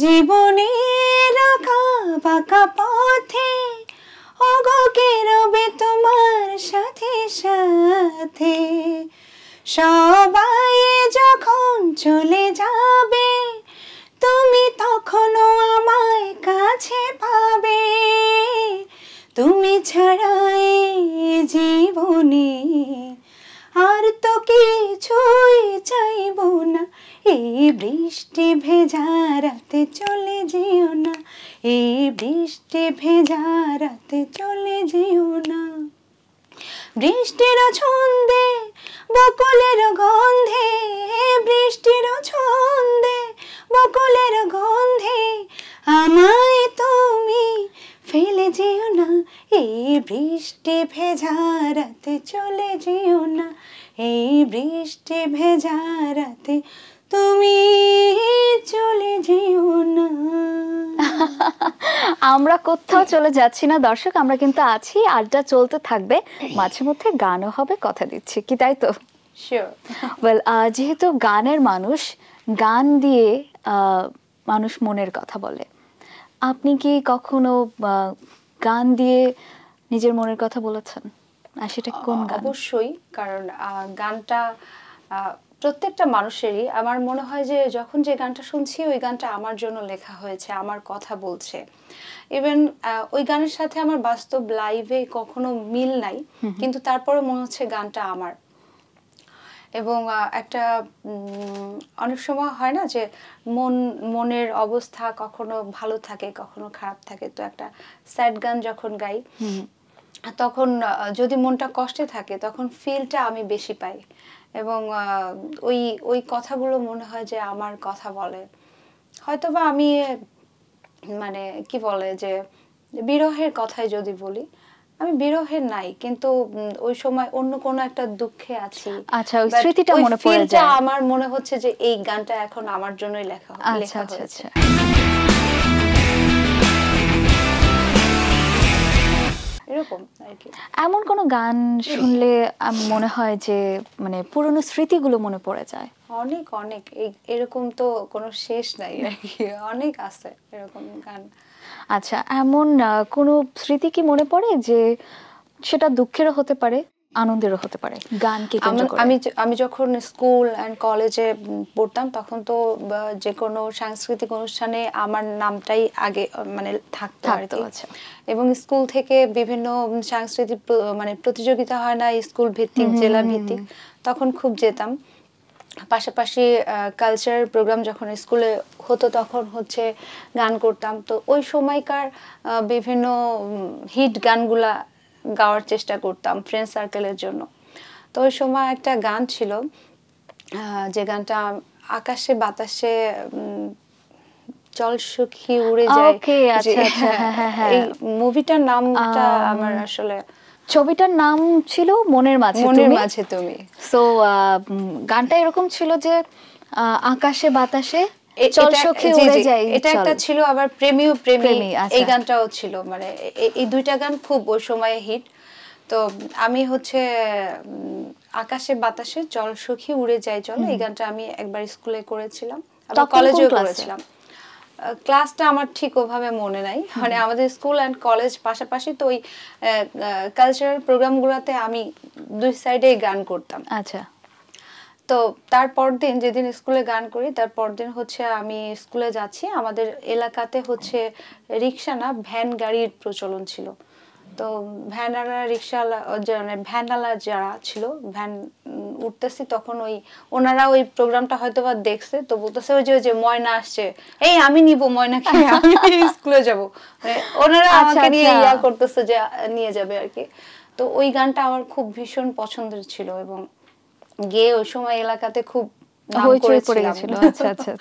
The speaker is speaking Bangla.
জীবনের আঁকা বাঁকা পথে ওগো কে রবে তোমার সাথে সাথে, সবাই যখন চলে যাবে তুমি তখনও আমায় কাছে পাবে। তুমি ছাড়া এই জীবনে আর তো কিছুই চাইবো না। এই বৃষ্টি ভেজা রাতে চলে যেও না, এই বৃষ্টি ভেজা রাতে চলে যেও না। বৃষ্টির ছন্দে বকুলের গন্ধে, বৃষ্টির ছন্দে বকুলের গন্ধে আমায় তুমি ফেলে যেও না। এই বৃষ্টি ভেজা রাতে চলে যেও না, এই বৃষ্টি ভেজা রাতে তুমি চলে যেও না। আমরা কোথাও চলে যাচ্ছি না দর্শক, আমরা কিন্তু আছি, আড্ডা চলতে থাকবে, মাঝে মধ্যে গানও হবে, কথা দিচ্ছি কি, তাই তো? শিওর। ওয়েল, যেহেতু গানের মানুষ, গান দিয়ে মানুষ মনের কথা বলে, আপনি কি কখনো গান দিয়ে নিজের মনের কথা বলেছেন? আর সেটা কোন গান? অবশ্যই, কারণ গানটা প্রত্যেকটা মানুষেরই, আমার মনে হয় যে যখন যে গানটা শুনছি ওই গানটা আমার জন্য লেখা হয়েছে, আমার কথা বলছে। ইভেন ওই গানের সাথে আমার বাস্তব লাইভে কখনো মিল নাই, কিন্তু তারপরে মনে হচ্ছে গানটা আমার। এবং একটা অনেক সময় হয় না যে মনের অবস্থা কখনো ভালো থাকে কখনো খারাপ থাকে, তো একটা স্যাড গান যখন গাই তখন যদি মনটা কষ্টে থাকে তখন ফিলটা আমি বেশি পাই, এবং ওই ওই কথাগুলো মনে হয় যে আমার কথা বলে। হয়তোবা আমি মানে কি বলে যে বিরহের কথাই যদি বলি, আমি বিরহের নাই, কিন্তু ওই সময় অন্য কোনো একটা দুঃখে আছি। আচ্ছা, ওই স্মৃতিটা মনে পড়ে যায়। আমার মনে হচ্ছে যে এই গানটা এখন আমার জন্যই লেখা হয়েছে। এরকম আর কি। এমন কোন গান শুনলে মনে হয় যে মানে পুরনো স্মৃতিগুলো মনে পড়ে যায়? অনেক অনেক, এরকম তো কোনো শেষ নাই আর কি, অনেক আছে এরকম গান। আচ্ছা, এমন কোনো স্মৃতি কি মনে পড়ে যে সেটা দুঃখেরও হতে পারে আনন্দেরও হতে পারে, গানকে কেন্দ্র করে? আমি যখন স্কুল এন্ড কলেজে পড়তাম তখন তো যে কোনো সাংস্কৃতিক অনুষ্ঠানে আমার নামটাই আগে মানে থাকতো আর কি। এবং স্কুল থেকে বিভিন্ন সাংস্কৃতিক মানে প্রতিযোগিতা হয় না স্কুল ভিত্তিক, জেলা ভিত্তিক, তখন খুব যেতাম। পাশাপাশি কালচারাল প্রোগ্রাম যখন স্কুলে হতো তখন হচ্ছে গান করতাম। তো ওই সময়কার বিভিন্ন হিট গানগুলা গাওয়ার চেষ্টা করতাম ফ্রেন্ড সার্কেলের জন্য। তো ওই সময় একটা গান ছিল যে গানটা আকাশে বাতাসে চল সখী উড়ে যায়। এই মুভিটার নামটা আমার আসলে, ছবিটার নাম ছিল মনের মাঝে তুমি। সো গানটা এরকম ছিল যে আকাশে বাতাসে চল সখী উড়ে যাই, এটা একটা ছিল। আবার প্রেমীও প্রেমী, এই গানটাও ছিল। মানে এই দুইটা গান খুব ওই সময়ে হিট। তো আমি হচ্ছে আকাশে বাতাসে চল সখী উড়ে যাই চল, এই গানটা আমি একবার স্কুলে করেছিলাম, আবার কলেজেও করেছিলাম। ক্লাসটা আমার ঠিক ওভাবে মনে নাই, মানে আমাদের স্কুল এন্ড কলেজ পাশাপাশি, তো ওই কালচারাল প্রোগ্রামগুলোতে আমি দুই সাইডে গান করতাম। আচ্ছা। তো তারপর দিন যেদিন স্কুলে গান করি, তারপর দিন হচ্ছে আমি স্কুলে যাচ্ছি, আমাদের এলাকাতে হচ্ছে রিক্সা না ভ্যান গাড়ির প্রচলন ছিল। তো ভ্যানওয়ালা রিক্সাওয়ালা ভ্যানওয়ালা যারা ছিল, ভ্যান উঠতেছি তখন ওই ওনারা ওই প্রোগ্রামটা হয়তো বা দেখছে, তো বলতেছে ওই যে ময়না আসছে, এই আমি নিব ময়নাকে, আমি স্কুলে যাব, মানে ওনারা আমাকে নিয়ে ইয়া করতেছে যে নিয়ে যাবে আর কি। তো ওই গানটা আমার খুব ভীষণ পছন্দের ছিল এবং গিয়ে ওই সময় এলাকাতে খুব নাম করেছিলাম। আচ্ছা আচ্ছা।